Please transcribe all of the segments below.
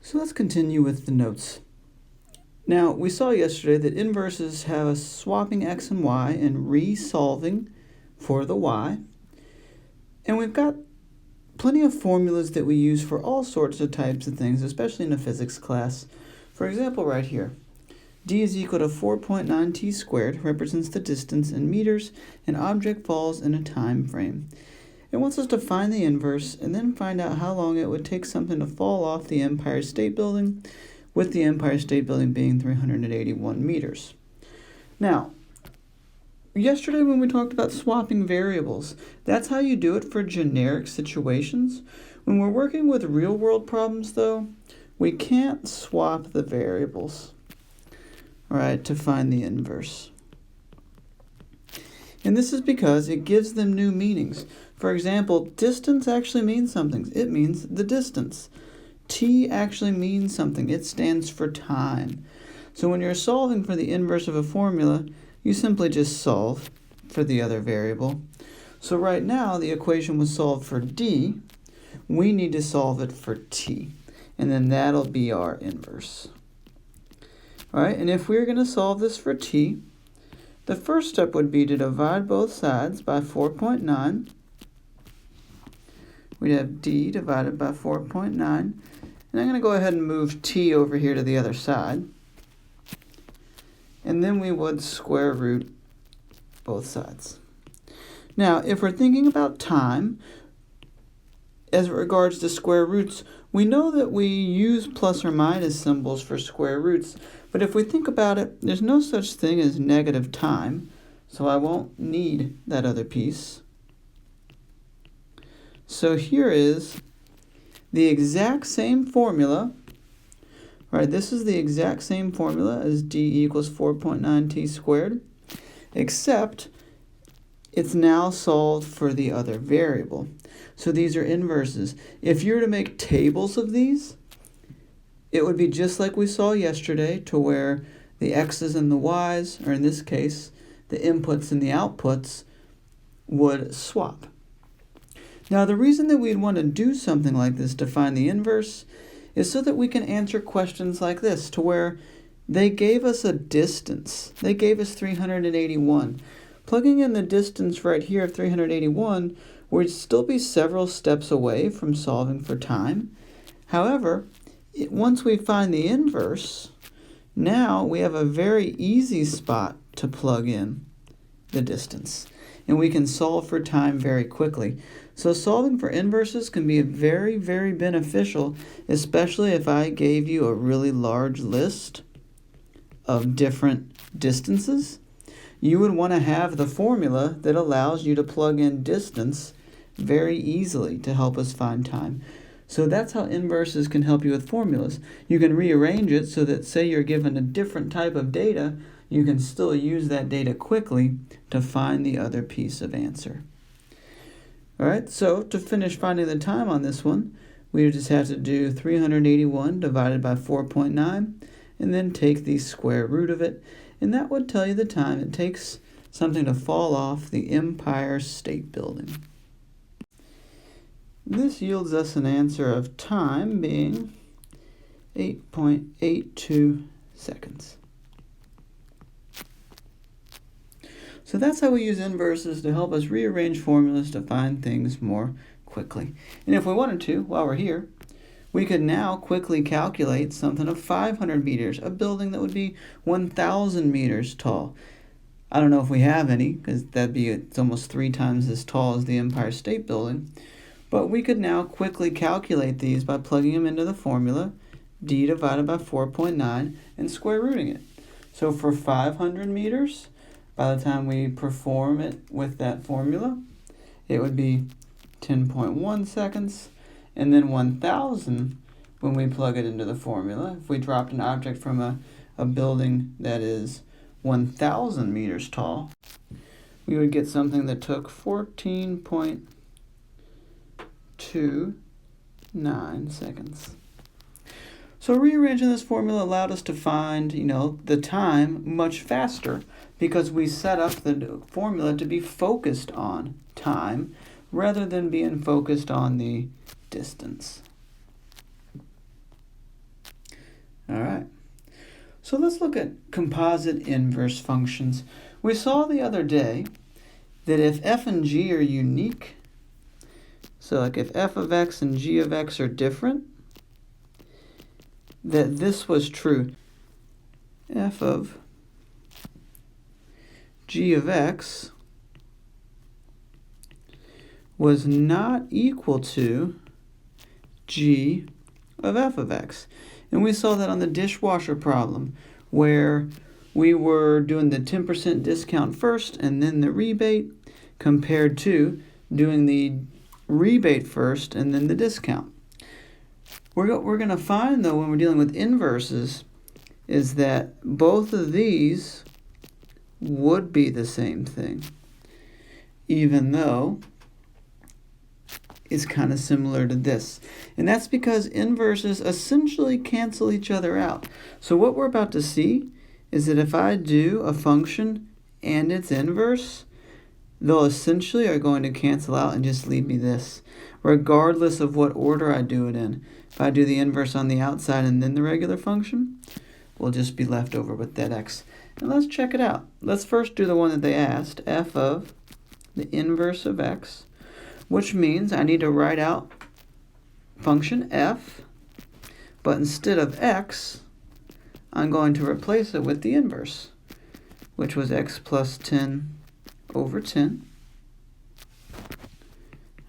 So let's continue with the notes. Now, we saw yesterday that inverses have us swapping x and y and re-solving for the y. And we've got plenty of formulas that we use for all sorts of types of things, especially in a physics class. For example, right here, d is equal to 4.9 t squared, represents the distance in meters, an object falls in a time frame. It wants us to find the inverse and then find out how long it would take something to fall off the Empire State Building, with the Empire State Building being 381 meters. Now, yesterday when we talked about swapping variables, that's how you do it for generic situations. When we're working with real-world problems, though, we can't swap the variables, all right, to find the inverse. And this is because it gives them new meanings. For example, distance actually means something. It means the distance. T actually means something. It stands for time. So when you're solving for the inverse of a formula, you simply just solve for the other variable. So right now, the equation was solved for d. We need to solve it for t. And then that'll be our inverse. All right, and if we're going to solve this for t, the first step would be to divide both sides by 4.9. We'd have d divided by 4.9. And I'm going to go ahead and move t over here to the other side. And then we would square root both sides. Now, if we're thinking about time, as regards to square roots, we know that we use plus or minus symbols for square roots. But if we think about it, there's no such thing as negative time, so I won't need that other piece. So here is the exact same formula. All right, this is the exact same formula as d equals 4.9 t squared, except it's now solved for the other variable. So these are inverses. If you were to make tables of these, it would be just like we saw yesterday, to where the x's and the y's, or in this case, the inputs and the outputs, would swap. Now, the reason that we'd want to do something like this to find the inverse is so that we can answer questions like this, to where they gave us a distance. They gave us 381. Plugging in the distance right here of 381 would still be several steps away from solving for time. However, once we find the inverse, now we have a very easy spot to plug in the distance, and we can solve for time very quickly. So solving for inverses can be very, very beneficial, especially if I gave you a really large list of different distances. You would want to have the formula that allows you to plug in distance very easily to help us find time. So that's how inverses can help you with formulas. You can rearrange it so that, say you're given a different type of data, you can still use that data quickly to find the other piece of answer. All right, so to finish finding the time on this one, we just have to do 381 divided by 4.9, and then take the square root of it, and that would tell you the time it takes something to fall off the Empire State Building. This yields us an answer of time being 8.82 seconds. So that's how we use inverses to help us rearrange formulas to find things more quickly. And if we wanted to, while we're here, we could now quickly calculate something of 500 meters, a building that would be 1,000 meters tall. I don't know if we have any, because it's almost 3 times as tall as the Empire State Building. But we could now quickly calculate these by plugging them into the formula, d divided by 4.9, and square rooting it. So for 500 meters, by the time we perform it with that formula, it would be 10.1 seconds. And then 1,000, when we plug it into the formula, if we dropped an object from a building that is 1,000 meters tall, we would get something that took 14.29 seconds. So rearranging this formula allowed us to find, the time much faster, because we set up the formula to be focused on time rather than being focused on the distance. All right. So let's look at composite inverse functions. We saw the other day that if f and g are unique, so like if f of x and g of x are different, that this was true. F of g of x was not equal to g of f of x. And we saw that on the dishwasher problem, where we were doing the 10% discount first and then the rebate, compared to doing the rebate first and then the discount. We're going to find, though, when we're dealing with inverses, is that both of these would be the same thing, even though it's kind of similar to this. And that's because inverses essentially cancel each other out. So what we're about to see is that if I do a function and its inverse, they'll essentially are going to cancel out and just leave me this, regardless of what order I do it in. If I do the inverse on the outside and then the regular function, we'll just be left over with that x. And let's check it out. Let's first do the one that they asked, f of the inverse of x, which means I need to write out function f, but instead of x, I'm going to replace it with the inverse, which was x plus 10 over 10.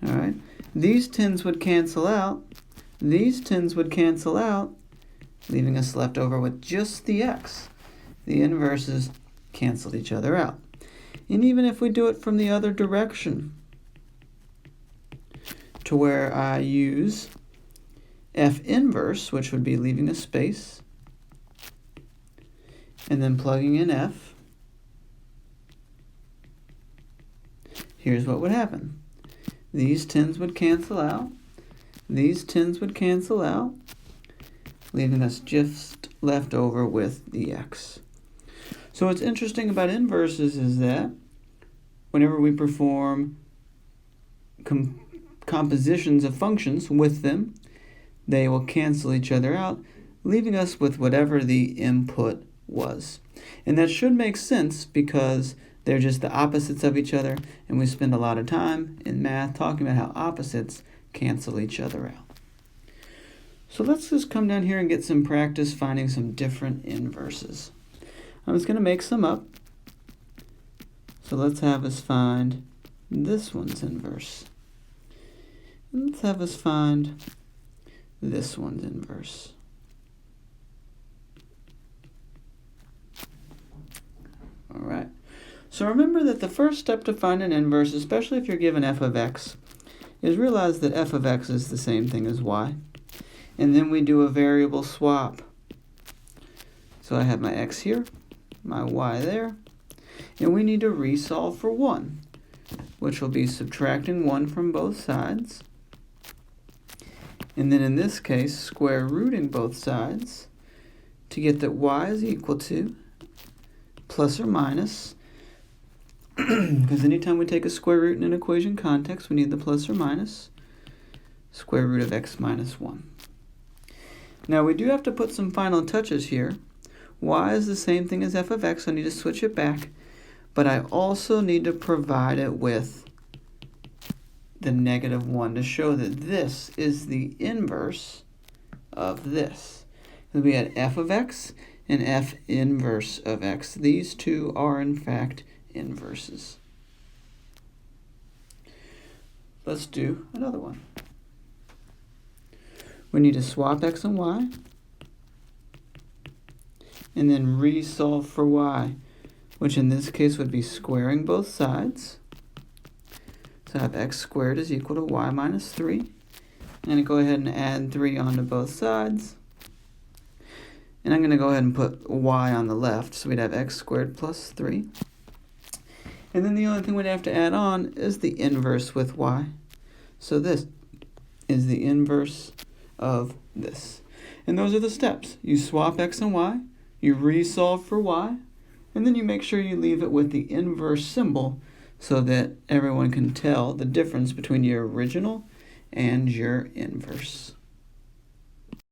All right, these 10s would cancel out, these 10s would cancel out, leaving us left over with just the x. The inverses canceled each other out. And even if we do it from the other direction, to where I use f inverse, which would be leaving a space, and then plugging in f, here's what would happen. These 10s would cancel out, these 10s would cancel out, leaving us just left over with the x. So what's interesting about inverses is that whenever we perform compositions of functions with them, they will cancel each other out, leaving us with whatever the input was. And that should make sense because they're just the opposites of each other, and we spend a lot of time in math talking about how opposites cancel each other out. So let's just come down here and get some practice finding some different inverses. I'm just going to make some up. So let's have us find this one's inverse. And let's have us find this one's inverse. All right. So remember that the first step to find an inverse, especially if you're given f of x, is realize that f of x is the same thing as y. And then we do a variable swap. So I have my x here, my y there, and we need to resolve for 1, which will be subtracting 1 from both sides. And then in this case, square rooting both sides to get that y is equal to plus or minus, because anytime we take a square root in an equation context, we need the plus or minus, square root of x minus 1. Now we do have to put some final touches here. Y is the same thing as f of x, so I need to switch it back, but I also need to provide it with the negative 1 to show that this is the inverse of this. We had f of x and f inverse of x. These two are in fact inverses. Let's do another one. We need to swap x and y, and then resolve for y, which in this case would be squaring both sides. So I have x squared is equal to y minus 3. I'm going to go ahead and add 3 onto both sides. And I'm going to go ahead and put y on the left, so we'd have x squared plus 3. And then the only thing we'd have to add on is the inverse with y. So this is the inverse of this. And those are the steps. You swap x and y, you resolve for y, and then you make sure you leave it with the inverse symbol so that everyone can tell the difference between your original and your inverse.